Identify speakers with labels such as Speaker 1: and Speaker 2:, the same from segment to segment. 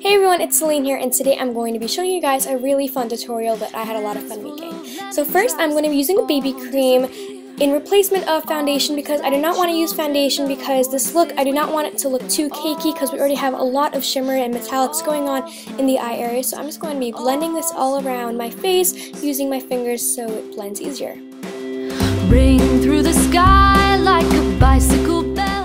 Speaker 1: Hey everyone, it's Celine here, and today I'm going to be showing you guys a really fun tutorial that I had a lot of fun making. So first, I'm going to be using a BB cream in replacement of foundation because I do not want to use foundation because this look, I do not want it to look too cakey because we already have a lot of shimmer and metallics going on in the eye area. So I'm just going to be blending this all around my face using my fingers so it blends easier.
Speaker 2: Ring through the sky like a bicycle bell.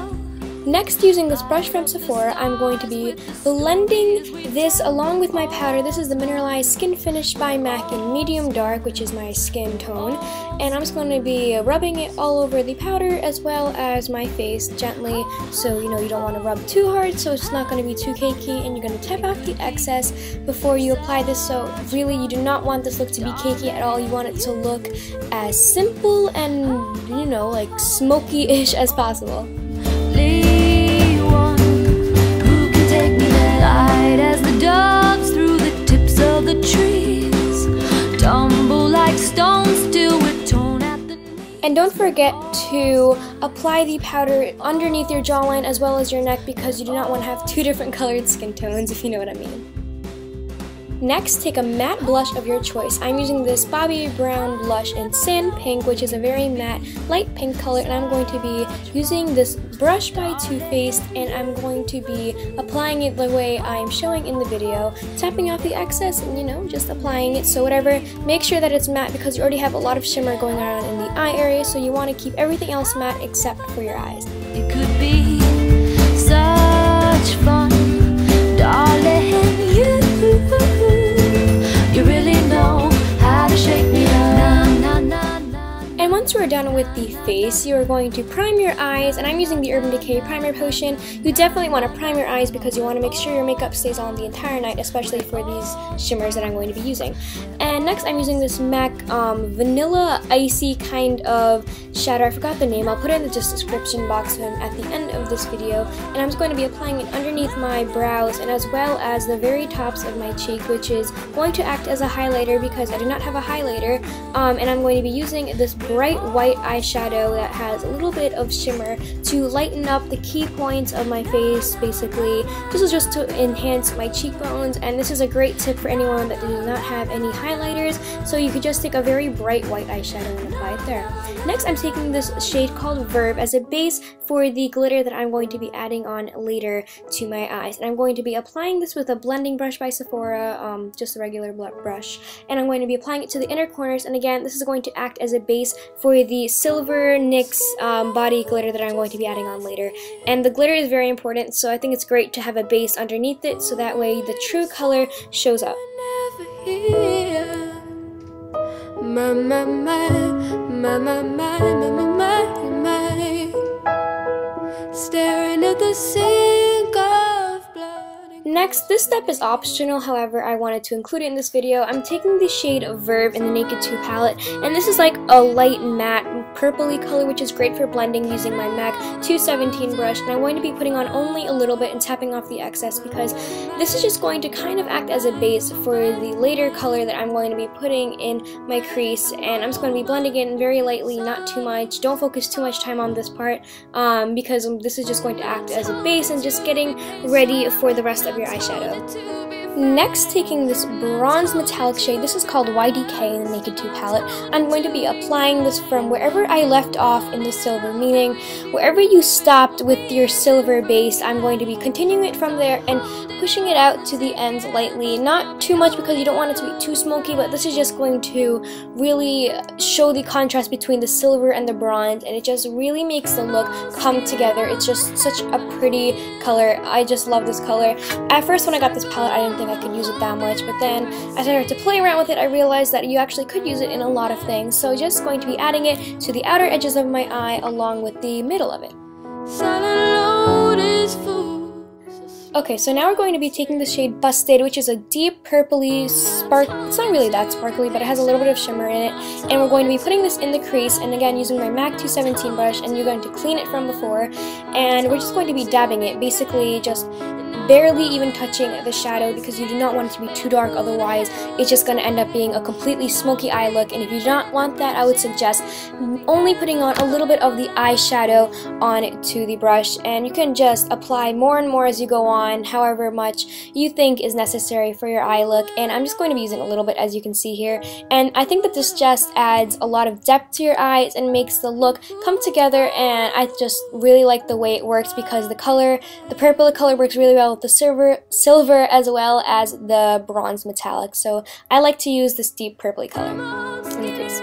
Speaker 1: Next, using this brush from Sephora, I'm going to be blending this along with my powder. This is the Mineralized Skin Finish by MAC in medium dark, which is my skin tone. And I'm just going to be rubbing it all over the powder as well as my face gently. So, you don't want to rub too hard so it's not going to be too cakey. And you're going to tap out the excess before you apply this. So really, you do not want this look to be cakey at all. You want it to look as simple and, like smoky-ish as possible.
Speaker 2: As the doves through the tips of the trees tumble like stones still with tone at the knee.
Speaker 1: And don't forget to apply the powder underneath your jawline as well as your neck because you do not want to have two different colored skin tones, if you know what I mean. Next, take a matte blush of your choice. I'm using this Bobbi Brown blush in Sand Pink, which is a very matte, light pink color, and I'm going to be using this brush by Too Faced, and I'm going to be applying it the way I'm showing in the video, tapping off the excess and, just applying it. So whatever, make sure that it's matte because you already have a lot of shimmer going on in the eye area, so you want to keep everything else matte except for your eyes.
Speaker 2: It could be such fun, darling, you really know how to shake me up.
Speaker 1: And once we're done with the face, you are going to prime your eyes, and I'm using the Urban Decay Primer Potion. You definitely want to prime your eyes because you want to make sure your makeup stays on the entire night, especially for these shimmers that I'm going to be using. And next, I'm using this MAC Vanilla Icy kind of shadow. I forgot the name. I'll put it in the description box at the end of this video. And I'm just going to be applying it underneath my brows and as well as the very tops of my cheek, which is going to act as a highlighter because I do not have a highlighter. And I'm going to be using this bright white eyeshadow that has a little bit of shimmer to lighten up the key points of my face, basically. This is just to enhance my cheekbones, and this is a great tip for anyone that does not have any highlighters, so you could just take a very bright white eyeshadow and apply it there. Next, I'm taking this shade called Verb as a base for the glitter that I'm going to be adding on later to my eyes. And I'm going to be applying this with a blending brush by Sephora, just a regular brush, and I'm going to be applying it to the inner corners. And again, this is going to act as a base for the silver NYX body glitter that I'm going to be adding on later. And the glitter is very important, so I think it's great to have a base underneath it so that way the true color shows up.
Speaker 2: Staring at the sink of blood.
Speaker 1: Next, this step is optional, however, I wanted to include it in this video. I'm taking the shade Verb in the Naked 2 palette, and this is like a light matte purpley color, which is great for blending using my MAC 217 brush. And I'm going to be putting on only a little bit and tapping off the excess because this is just going to kind of act as a base for the later color that I'm going to be putting in my crease. And I'm just going to be blending it in very lightly, not too much. Don't focus too much time on this part because this is just going to act as a base and just getting ready for the rest of your eyeshadow. Next, taking this bronze metallic shade, this is called YDK in the Naked 2 palette, I'm going to be applying this from wherever I left off in the silver, meaning wherever you stopped with your silver base, I'm going to be continuing it from there and pushing it out to the ends lightly. Not too much because you don't want it to be too smoky, but this is just going to really show the contrast between the silver and the bronze, and it just really makes the look come together. It's just such a pretty color. I just love this color. At first, when I got this palette, I didn't think I could use it that much, but then as I started to play around with it, I realized that you actually could use it in a lot of things. So just going to be adding it to the outer edges of my eye along with the middle of it. Okay, so now we're going to be taking the shade Busted, which is a deep purpley spark. It's not really that sparkly, but it has a little bit of shimmer in it. And we're going to be putting this in the crease, and again using my MAC 217 brush, and you're going to clean it from before. And we're just going to be dabbing it, basically just barely even touching the shadow because you do not want it to be too dark, otherwise it's just going to end up being a completely smoky eye look. And if you do not want that, I would suggest only putting on a little bit of the eyeshadow onto the brush, and you can just apply more and more as you go on, however much you think is necessary for your eye look. And I'm just going to be using a little bit, as you can see here, and I think that this just adds a lot of depth to your eyes and makes the look come together. And I just really like the way it works because the purple color works really well with the silver as well as the bronze metallic. So I like to use this deep purpley color in the crease.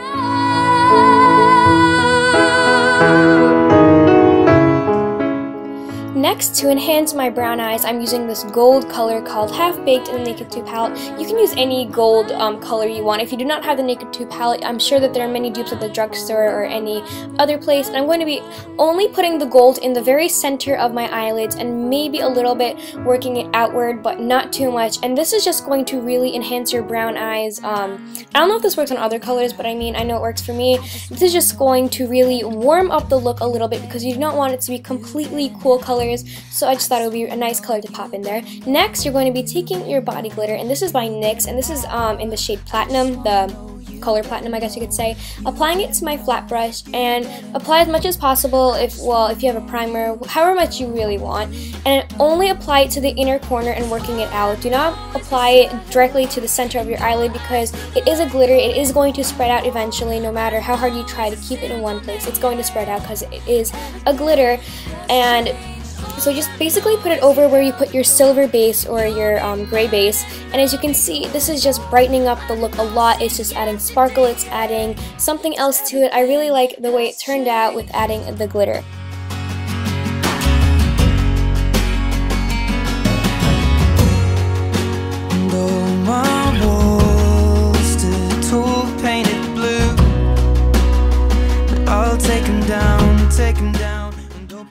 Speaker 1: Next, to enhance my brown eyes, I'm using this gold color called Half Baked in the Naked 2 palette. You can use any gold color you want. If you do not have the Naked 2 palette, I'm sure that there are many dupes at the drugstore or any other place. And I'm going to be only putting the gold in the very center of my eyelids and maybe a little bit working it outward, but not too much. And this is just going to really enhance your brown eyes. I don't know if this works on other colors, but I know it works for me. This is just going to really warm up the look a little bit because you do not want it to be completely cool colors. So I just thought it would be a nice color to pop in there. Next, you're going to be taking your body glitter, and this is by NYX, and this is in the shade Platinum, the color Platinum, I guess you could say. Applying it to my flat brush, and apply as much as possible if you have a primer, however much you really want, and only apply it to the inner corner and working it out. Do not apply it directly to the center of your eyelid because it is a glitter. It is going to spread out eventually, no matter how hard you try to keep it in one place. It's going to spread out because it is a glitter. And so just basically put it over where you put your silver base or your gray base, and as you can see, this is just brightening up the look a lot. It's just adding sparkle, it's adding something else to it. I really like the way it turned out with adding the glitter.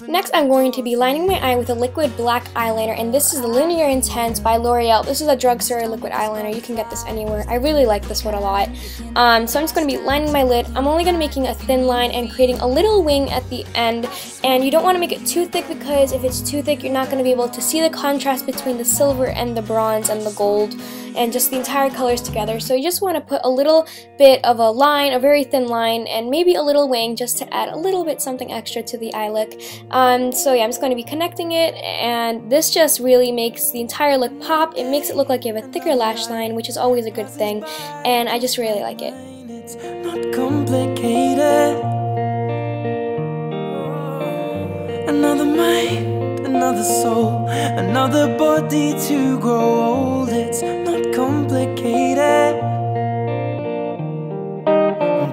Speaker 1: Next, I'm going to be lining my eye with a liquid black eyeliner, and this is the Linear Intense by L'Oreal. This is a drugstore liquid eyeliner. You can get this anywhere. I really like this one a lot. So I'm just going to be lining my lid. I'm only going to be making a thin line and creating a little wing at the end, and you don't want to make it too thick because if it's too thick, you're not going to be able to see the contrast between the silver and the bronze and the gold and just the entire colors together. So you just want to put a little bit of a line, a very thin line, and maybe a little wing just to add a little bit something extra to the eye look. So yeah, I'm just going to be connecting it, and this just really makes the entire look pop. It makes it look like you have a thicker lash line, which is always a good thing, and I just really like it.
Speaker 3: It's not complicated. Another mind, another soul, another body to grow old. It's not complicated.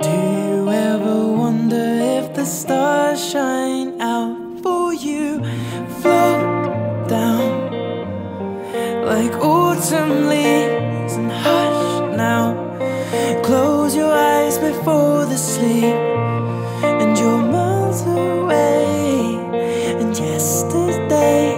Speaker 3: Do you ever wonder if the stars shine out for you? Float down like autumn leaves and hush now. Close your eyes before the sleep, and you're miles away. And yesterday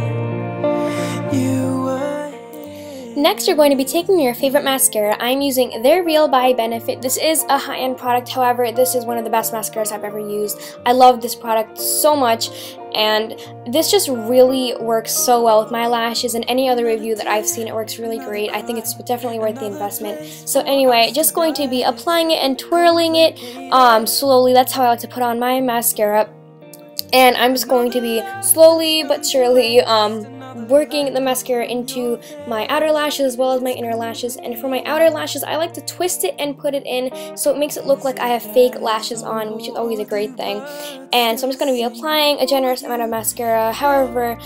Speaker 3: you were here.
Speaker 1: Next, you're going to be taking your favorite mascara. I'm using their Real by Benefit. This is a high-end product, however, this is one of the best mascaras I've ever used. I love this product so much, and this just really works so well with my lashes, and any other review that I've seen, it works really great. I think it's definitely worth the investment. So anyway, just going to be applying it and twirling it slowly. That's how I like to put on my mascara. And I'm just going to be slowly but surely working the mascara into my outer lashes as well as my inner lashes. And for my outer lashes, I like to twist it and put it in so it makes it look like I have fake lashes on, which is always a great thing. And so I'm just going to be applying a generous amount of mascara. However,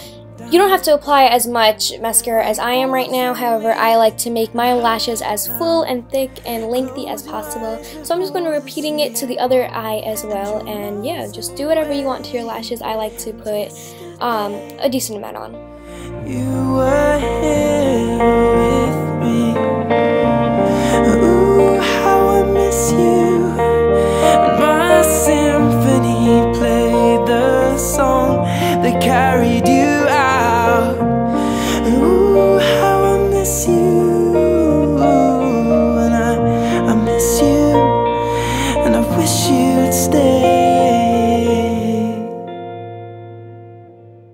Speaker 1: you don't have to apply as much mascara as I am right now. However, I like to make my lashes as full and thick and lengthy as possible. So I'm just going to be repeating it to the other eye as well. And yeah, just do whatever you want to your lashes. I like to put a decent amount on.
Speaker 3: You were here with me. Ooh, how I miss you. And my symphony played the song that carried you out. Ooh, how I miss you. And I miss you. And I wish you'd stay.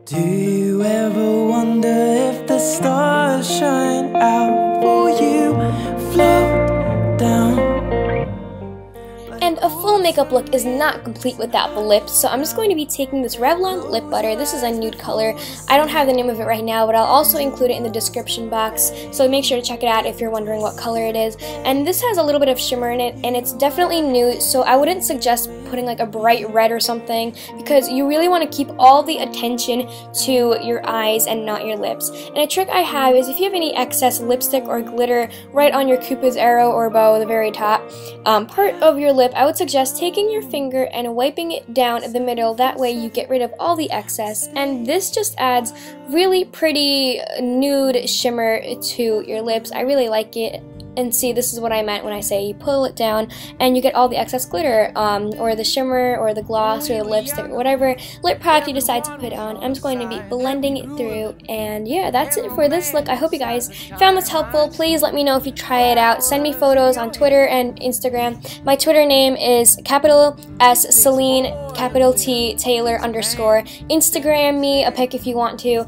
Speaker 3: Do you ever wonder if the stars shine out for you, float down.
Speaker 1: And a full makeup look is not complete without the lips, so I'm just going to be taking this Revlon lip butter. This is a nude color. I don't have the name of it right now, but I'll also include it in the description box, so make sure to check it out if you're wondering what color it is. And this has a little bit of shimmer in it, and it's definitely nude, so I wouldn't suggest putting like a bright red or something, because you really want to keep all the attention to your eyes and not your lips. And a trick I have is if you have any excess lipstick or glitter right on your Cupid's arrow or bow, the very top part of your lip, I would suggest taking your finger and wiping it down the middle. That way you get rid of all the excess, and this just adds really pretty nude shimmer to your lips. I really like it. And see, this is what I meant when I say you pull it down and you get all the excess glitter, or the shimmer, or the gloss, or the lipstick, or whatever lip product you decide to put on. I'm just going to be blending it through, and yeah, that's it for this look. I hope you guys found this helpful. Please let me know if you try it out. Send me photos on Twitter and Instagram. My Twitter name is capital S Celine, capital T Taylor _ Instagram me a pic if you want to.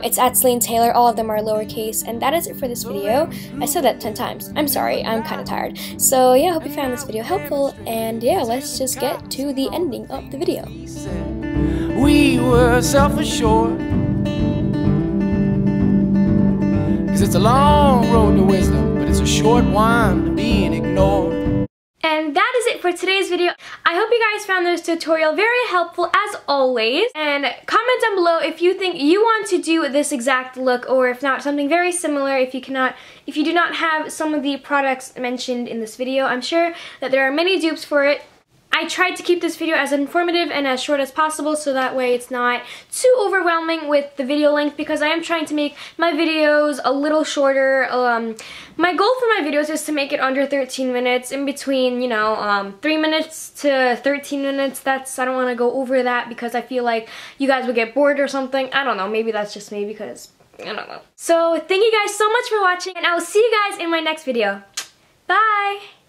Speaker 1: It's at Celine Taylor. All of them are lowercase, and that is it for this video. I said that 10 times. I'm sorry, I'm kind of tired. So yeah, I hope you found this video helpful, and yeah, let's just get to the ending of the video.
Speaker 3: We were self-assured, 'cause it's a long road to wisdom, but it's a short one to being ignored.
Speaker 1: And that is it for today's video. I hope you guys found this tutorial very helpful as always. And comment down below if you think you want to do this exact look, or if not, something very similar if you do not have some of the products mentioned in this video. I'm sure that there are many dupes for it. I tried to keep this video as informative and as short as possible, so that way it's not too overwhelming with the video length, because I am trying to make my videos a little shorter. My goal for my videos is to make it under 13 minutes, in between, you know, 3 minutes to 13 minutes. I don't want to go over that, because I feel like you guys would get bored or something. I don't know, maybe that's just me, because I don't know. So thank you guys so much for watching, and I will see you guys in my next video. Bye!